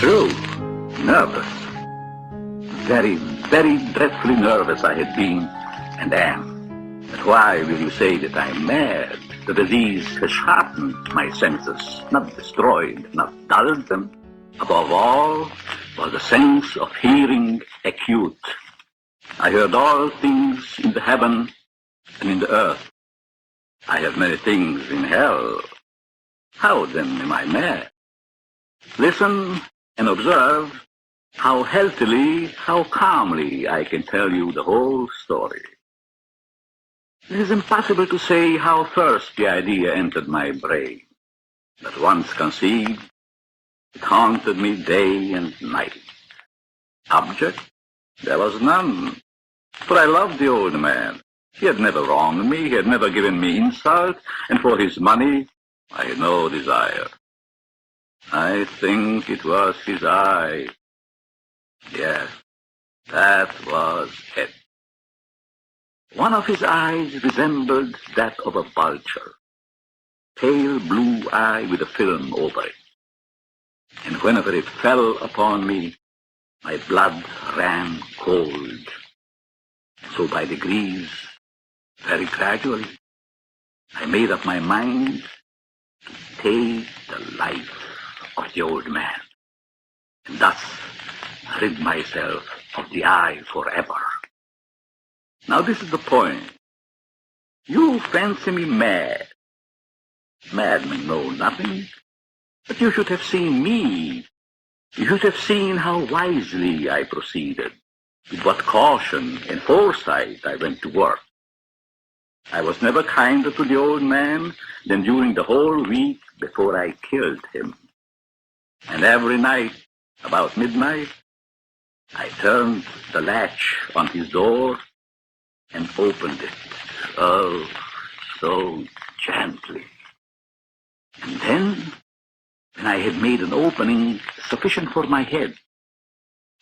true. Nervous. Very, very dreadfully nervous I had been and am. But why will you say that I'm mad? The disease has sharpened my senses, not destroyed, not dulled them. Above all was the sense of hearing acute. I heard all things in the heaven and in the earth. I have many things in hell. How then am I mad? Listen and observe how healthily, how calmly I can tell you the whole story. It is impossible to say how first the idea entered my brain. But once conceived, it haunted me day and night. Object? There was none, for I loved the old man. He had never wronged me, he had never given me insult, and for his money I had no desire. I think it was his eye. Yes, that was it. One of his eyes resembled that of a vulture, pale blue eye with a film over it. And whenever it fell upon me, my blood ran cold. So by degrees, very gradually, I made up my mind to take the life of the old man, and thus rid myself of the eye forever. Now this is the point. You fancy me mad. Madmen know nothing, but you should have seen me. You should have seen how wisely I proceeded, with what caution and foresight I went to work. I was never kinder to the old man than during the whole week before I killed him. And every night, about midnight, I turned the latch on his door and opened it, oh, so gently. And then, when I had made an opening sufficient for my head,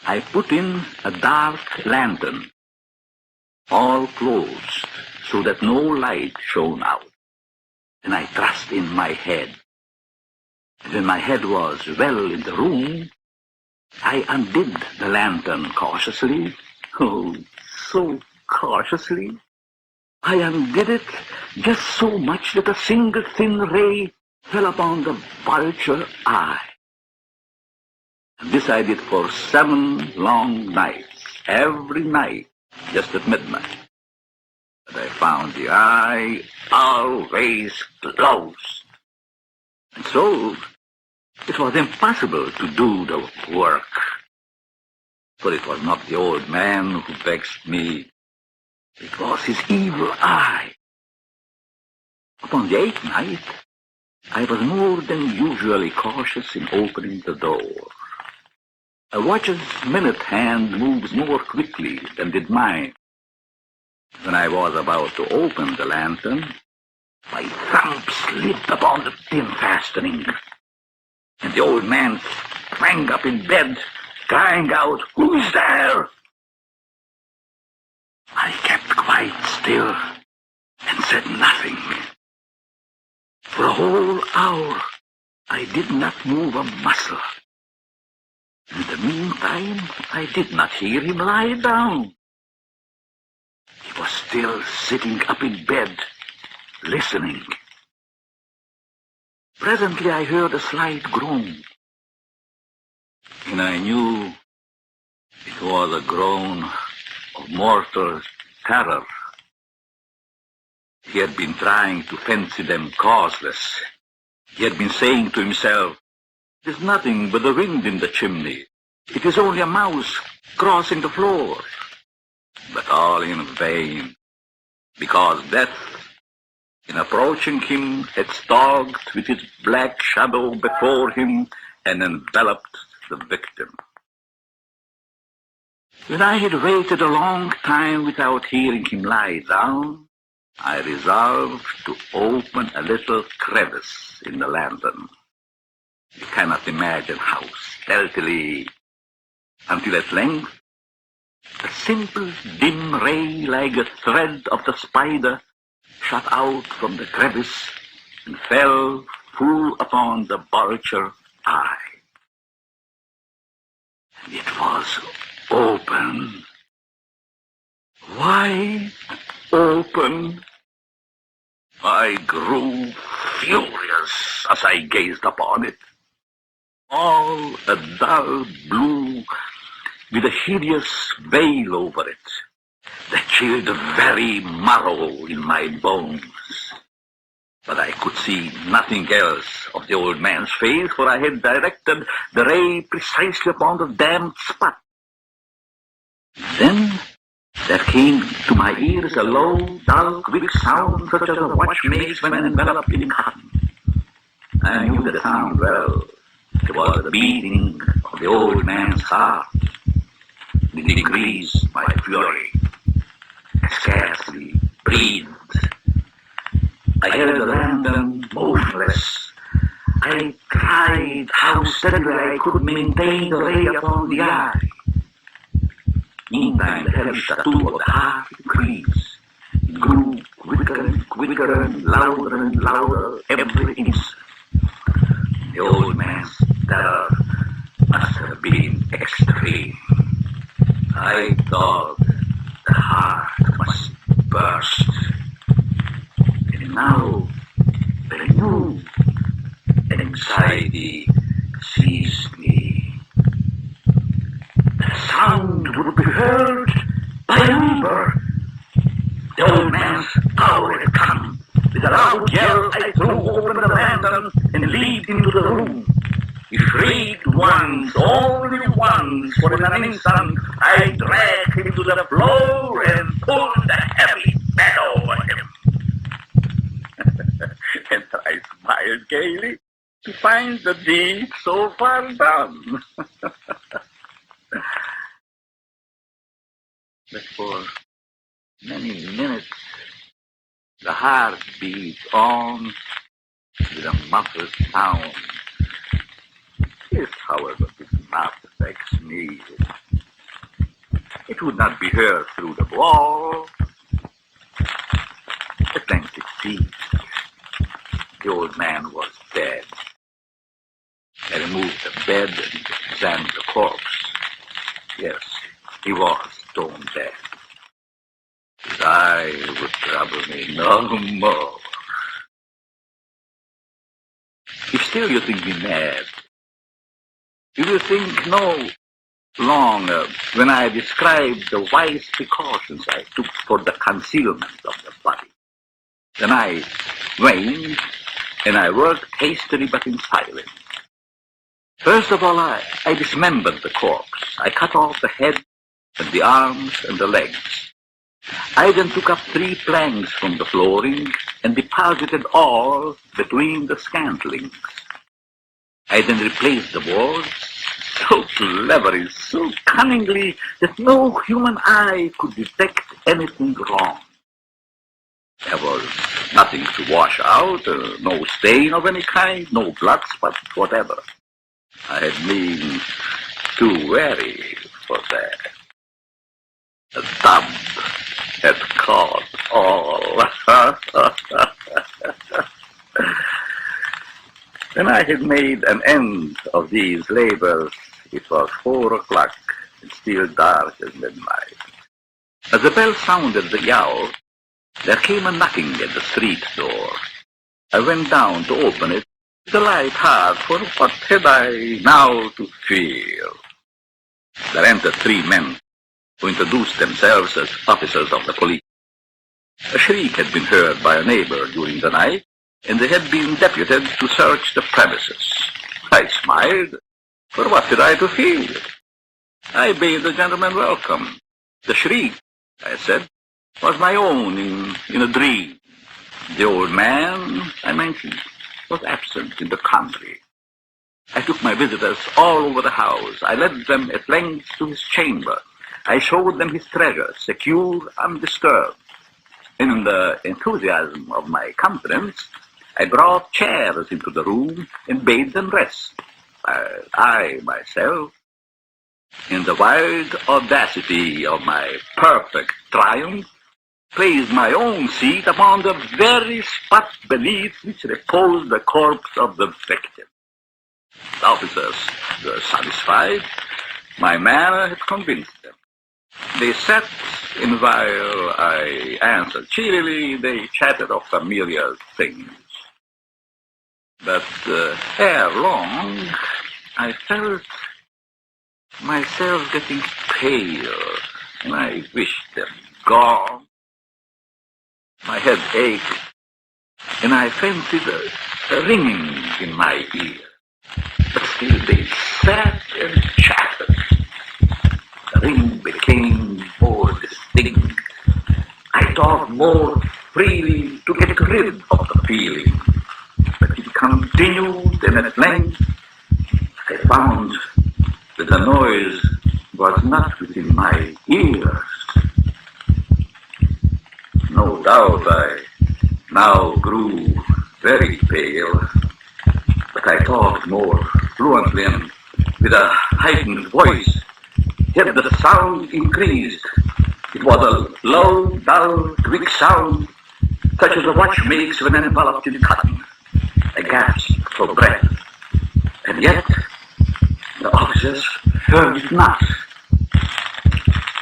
I put in a dark lantern, all closed, so that no light shone out. And I thrust in my head. And when my head was well in the room, I undid the lantern cautiously, oh, so cautiously. I undid it just so much that a single thin ray fell upon the vulture eye. And this I did for 7 long nights, every night, just at midnight. But I found the eye always closed. And so it was impossible to do the work. For it was not the old man who vexed me. It was his evil eye. Upon the 8th night, I was more than usually cautious in opening the door. A watch's minute hand moves more quickly than did mine. When I was about to open the lantern, my thumb slipped upon the thin fastening, and the old man sprang up in bed, crying out, "Who's there?" I kept quite still and said nothing. For a whole hour, I did not move a muscle. In the meantime, I did not hear him lie down. He was still sitting up in bed, listening. Presently, I heard a slight groan, and I knew it was a groan of mortal terror. He had been trying to fancy them causeless. He had been saying to himself, "There's nothing but the wind in the chimney. It is only a mouse crossing the floor." But all in vain, because death, in approaching him, had stalked with its black shadow before him and enveloped the victim. When I had waited a long time without hearing him lie down, I resolved to open a little crevice in the lantern. You cannot imagine how stealthily, until at length a simple dim ray like a thread of the spider shot out from the crevice and fell full upon the vulture eye. It was open. Wide open. I grew furious as I gazed upon it. All a dull blue with a hideous veil over it that chilled the very marrow in my bones. But I could see nothing else of the old man's face, for I had directed the ray precisely upon the damned spot. Then there came to my ears a low, dull, quick sound, such as a watch makes when enveloped in cotton. I knew the sound well. It was the beating of the old man's heart. It increased my fury. I scarcely breathed. I held the lantern motionless. I tried how steadily I could maintain the ray upon the eye. Meantime, the hellish tattoo of the heart increased. It grew quicker and quicker and louder every instant. The old man's terror must have been extreme. I thought the heart must burst. And now, a new anxiety seized me. The sound would be heard by a neighbor. The old man's hour had come. With a loud yell, I threw open the lantern and leaped into the room. He shrieked once, only once, for in an instant I dragged him to the floor and pulled a heavy bed over him. And I smiled gaily to find the deed so far done. But for many minutes the heart beat on with a muffled sound. This, however, did not affect me. It would not be heard through the wall. At length it ceased. The old man was dead. I removed the bed and examined the corpse. Yes, he was stone dead. His eye would trouble me no more. If still you think me mad, you will think no longer when I describe the wise precautions I took for the concealment of the body. The night waned, and I worked hastily but in silence. First of all, I dismembered the corpse. I cut off the head and the arms and the legs. I then took up 3 planks from the flooring and deposited all between the scantlings. I then replaced the walls so cleverly, so cunningly, that no human eye could detect anything wrong. There was nothing to wash out, no stain of any kind, no blood spot whatever. I had been too wary for that. The tub had caught all. When I had made an end of these labors, it was 4 o'clock and still dark as midnight. As the bell sounded the hour, there came a knocking at the street door. I went down to open it with a light heart, for what had I now to fear? There entered 3 men who introduced themselves as officers of the police. A shriek had been heard by a neighbor during the night, and they had been deputed to search the premises. I smiled, for what had I to fear? I bade the gentleman welcome. The shriek, I said, was my own in a dream. The old man, I mentioned, was absent in the country. I took my visitors all over the house. I led them at length to his chamber. I showed them his treasures, secure, undisturbed. And in the enthusiasm of my confidence, I brought chairs into the room and bade them rest. I, myself, in the wild audacity of my perfect triumph, placed my own seat upon the very spot beneath which reposed the corpse of the victim. The officers were satisfied, My manner had convinced them. They sat, and while I answered cheerily, they chatted of familiar things. But ere long, I felt myself getting pale, and I wished them gone. My head ached, and I fancied a ringing in my ear. But still they sat and chatted. The ring became more distinct. I talked more freely to get rid of the feeling. But it continued, and at length I found that the noise was not within my ears. No doubt I now grew very pale, but I talked more fluently and with a heightened voice. Yet the sound increased. It was a low, dull, quick sound, such as a watch makes when enveloped in cotton. I gasped for breath, and yet the officers heard it not.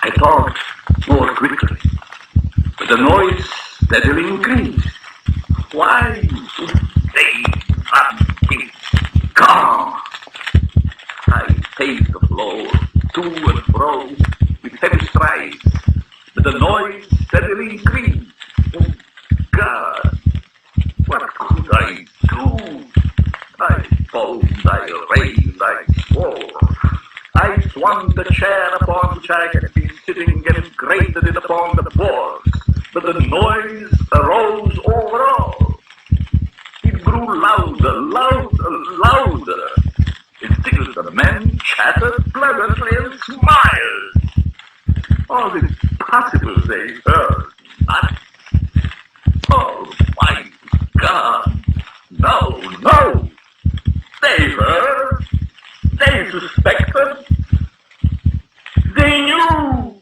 I talked more quickly, but the noise steadily increased. Why would they not be gone? I paced the floor to and fro with heavy strides, but the noise steadily increased. Oh, God, what could I do? I foamed, I raved, I swore. I swung the chair upon which I had been sitting and grated it upon the boards, but the noise arose over all. It grew louder, louder, louder. And still the men chattered pleasantly and smiled. All is possible they heard not. Oh, my God! No, no! They heard! They suspected! They knew!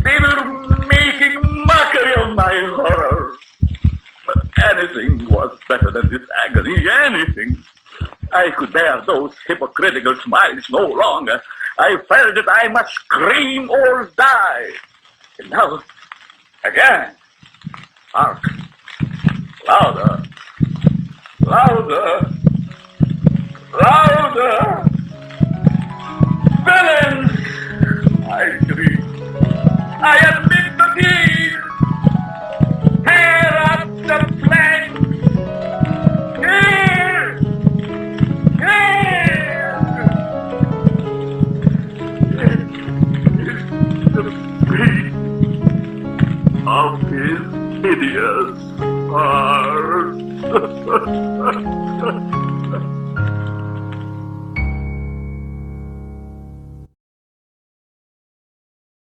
They were making mockery of my horror! But anything was better than this agony, anything! I could bear those hypocritical smiles no longer. I felt that I must scream or die. And now, again, hark, louder, louder, louder. Villains, I shriek. I admit the deed. Tear up the plank. Here, here. It's the beat of his hideous heart.